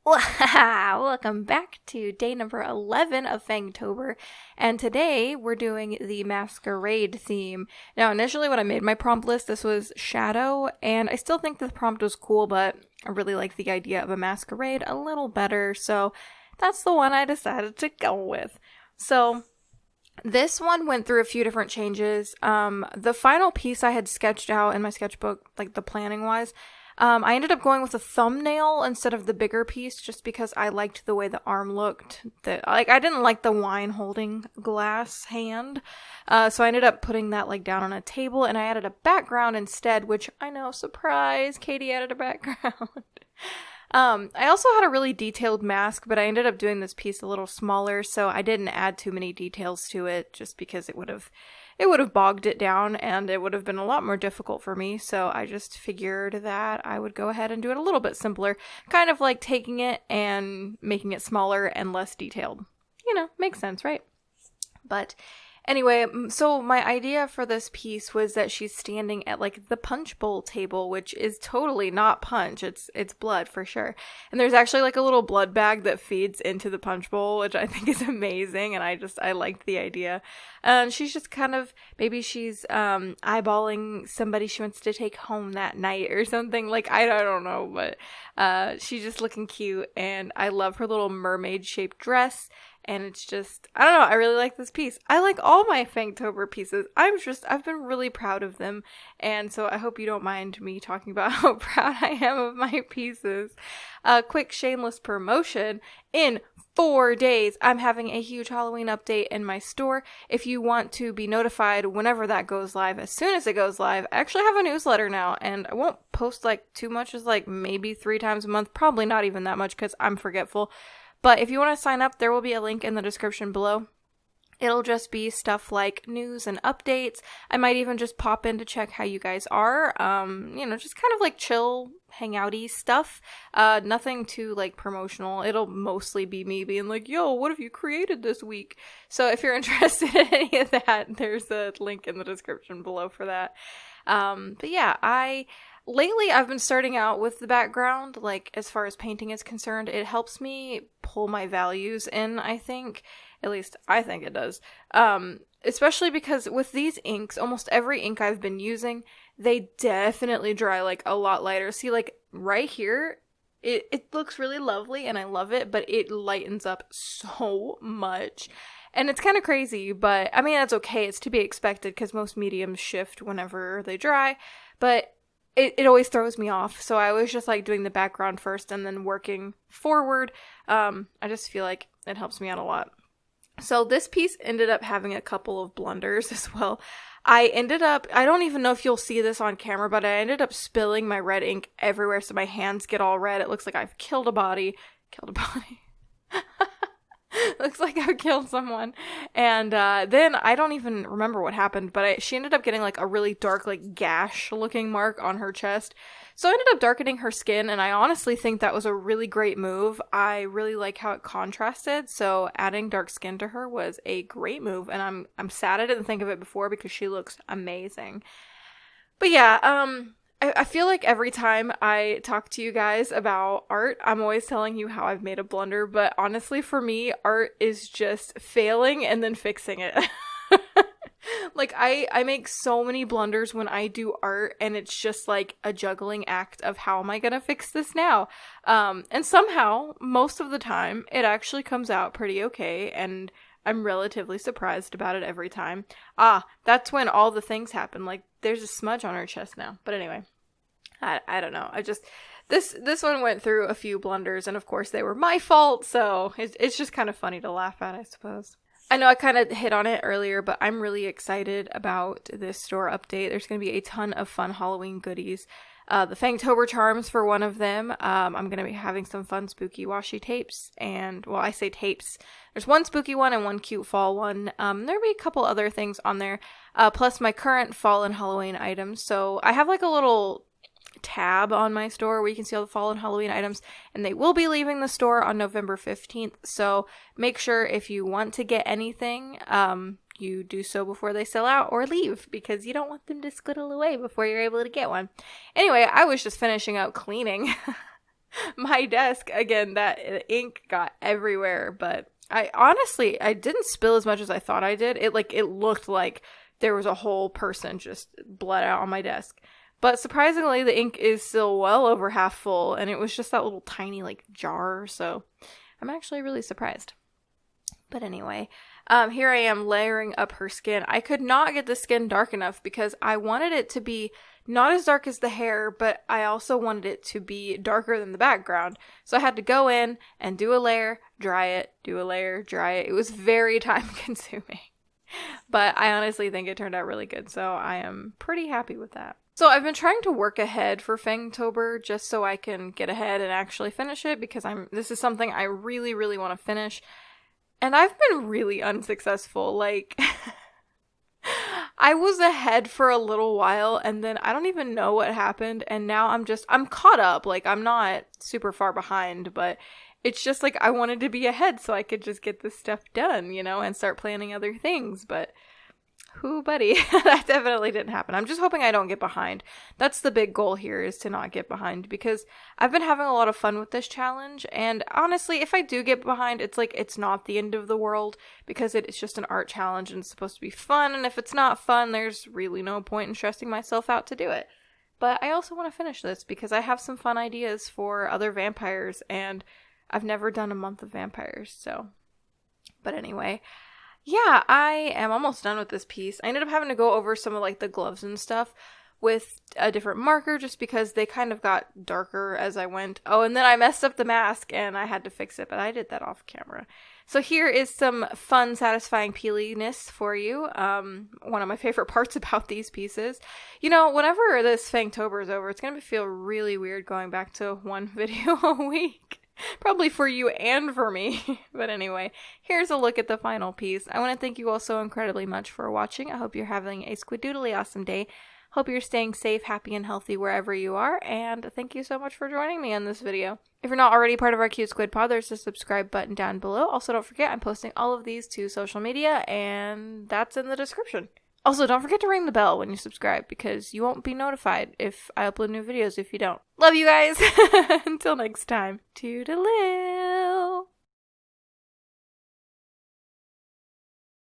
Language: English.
Welcome back to day number 11 of FANGTOBER, and today we're doing the Masquerade theme. Now, initially when I made my prompt list, this was Shadow, and I still think the prompt was cool, but I really like the idea of a masquerade a little better, so that's the one I decided to go with. So, this one went through a few different changes. The final piece I had sketched out in my sketchbook, like the planning-wise, I ended up going with a thumbnail instead of the bigger piece just because I liked the way the arm looked. I didn't like the wine holding glass hand. So I ended up putting that down on a table, and I added a background instead, which I know, surprise, Katie added a background. I also had a really detailed mask, but I ended up doing this piece a little smaller, so I didn't add too many details to it just because it would have bogged it down and it would have been a lot more difficult for me. So I just figured that I would go ahead and do it a little bit simpler, kind of like taking it and making it smaller and less detailed. Makes sense, right? But anyway, so my idea for this piece was that she's standing at the punch bowl table, which is totally not punch. It's blood for sure. And there's actually a little blood bag that feeds into the punch bowl, which I think is amazing. And I liked the idea. She's just maybe she's eyeballing somebody she wants to take home that night or something. I don't know, but she's just looking cute, and I love her little mermaid shaped dress. And it's just, I don't know, I really like this piece. I like all my FANGTOBER pieces. I've been really proud of them. And so I hope you don't mind me talking about how proud I am of my pieces. Quick shameless promotion. In 4 days, I'm having a huge Halloween update in my store. If you want to be notified whenever that goes live, as soon as it goes live, I actually have a newsletter now. And I won't post too much as maybe 3 times a month. Probably not even that much because I'm forgetful. But if you want to sign up, there will be a link in the description below. It'll just be stuff like news and updates. I might even just pop in to check how you guys are. Just kind of chill, hangouty stuff. Nothing too promotional. It'll mostly be me being yo, what have you created this week? So if you're interested in any of that, there's a link in the description below for that. But yeah, lately, I've been starting out with the background, as far as painting is concerned. It helps me pull my values in, I think. At least, I think it does. Especially because with these inks, almost every ink I've been using, they definitely dry, a lot lighter. See, right here, it looks really lovely, and I love it, but it lightens up so much. And it's kind of crazy, but, I mean, that's okay. It's to be expected, because most mediums shift whenever they dry. But it always throws me off, so I always just doing the background first and then working forward. I just feel like it helps me out a lot. So this piece ended up having a couple of blunders as well. I don't even know if you'll see this on camera, but I ended up spilling my red ink everywhere, so my hands get all red. It looks like I've killed a body. Looks like I've killed someone. And then I don't even remember what happened, but she ended up getting a really dark gash looking mark on her chest. So I ended up darkening her skin, and I honestly think that was a really great move. I really like how it contrasted, so adding dark skin to her was a great move, and I'm sad I didn't think of it before because she looks amazing. But yeah, I feel like every time I talk to you guys about art, I'm always telling you how I've made a blunder, but honestly for me, art is just failing and then fixing it. I make so many blunders when I do art, and it's just a juggling act of how am I gonna fix this now? And somehow, most of the time, it actually comes out pretty okay, and I'm relatively surprised about it every time. That's when all the things happen. There's a smudge on her chest now. But anyway, I don't know. This one went through a few blunders, and of course they were my fault, so it's just kind of funny to laugh at, I suppose. I know I kind of hit on it earlier, but I'm really excited about this store update. There's going to be a ton of fun Halloween goodies. The FANGTOBER charms for one of them. I'm going to be having some fun spooky washi tapes, and, well, I say tapes. There's one spooky one and one cute fall one. There'll be a couple other things on there, plus my current fall and Halloween items. So I have a little tab on my store where you can see all the fall and Halloween items, and they will be leaving the store on November 15th, so make sure if you want to get anything, you do so before they sell out or leave, because you don't want them to scuttle away before you're able to get one. Anyway, I was just finishing up cleaning. my desk, again, that ink got everywhere, but I didn't spill as much as I thought I did. It looked like there was a whole person just bled out on my desk. But surprisingly, the ink is still well over half full, and it was just that little tiny, jar, so I'm actually really surprised. But anyway, here I am layering up her skin. I could not get the skin dark enough because I wanted it to be not as dark as the hair, but I also wanted it to be darker than the background. So I had to go in and do a layer, dry it, do a layer, dry it. It was very time consuming. But I honestly think it turned out really good, so I am pretty happy with that. So I've been trying to work ahead for FANGTOBER just so I can get ahead and actually finish it because this is something I really, really want to finish. And I've been really unsuccessful. I was ahead for a little while and then I don't even know what happened. And now I'm caught up. I'm not super far behind, but it's just I wanted to be ahead so I could just get this stuff done, and start planning other things. But whoo, buddy, that definitely didn't happen. I'm just hoping I don't get behind. That's the big goal here, is to not get behind, because I've been having a lot of fun with this challenge, and honestly, if I do get behind, it's not the end of the world, because it's just an art challenge, and it's supposed to be fun, and if it's not fun, there's really no point in stressing myself out to do it. But I also want to finish this, because I have some fun ideas for other vampires, and I've never done a month of vampires, so. But anyway, yeah, I am almost done with this piece. I ended up having to go over some of the gloves and stuff with a different marker just because they kind of got darker as I went. Oh, and then I messed up the mask and I had to fix it, but I did that off camera. So here is some fun, satisfying peeliness for you. One of my favorite parts about these pieces. Whenever this FANGTOBER is over, it's going to feel really weird going back to one video a week. Probably for you and for me. But anyway, here's a look at the final piece. I want to thank you all so incredibly much for watching. I hope you're having a squidoodly awesome day. Hope you're staying safe, happy, and healthy wherever you are. And thank you so much for joining me on this video. If you're not already part of our cute squid pod, there's a subscribe button down below. Also, don't forget, I'm posting all of these to social media, and that's in the description. Also, don't forget to ring the bell when you subscribe, because you won't be notified if I upload new videos if you don't. Love you guys! Until next time. Toodaloo!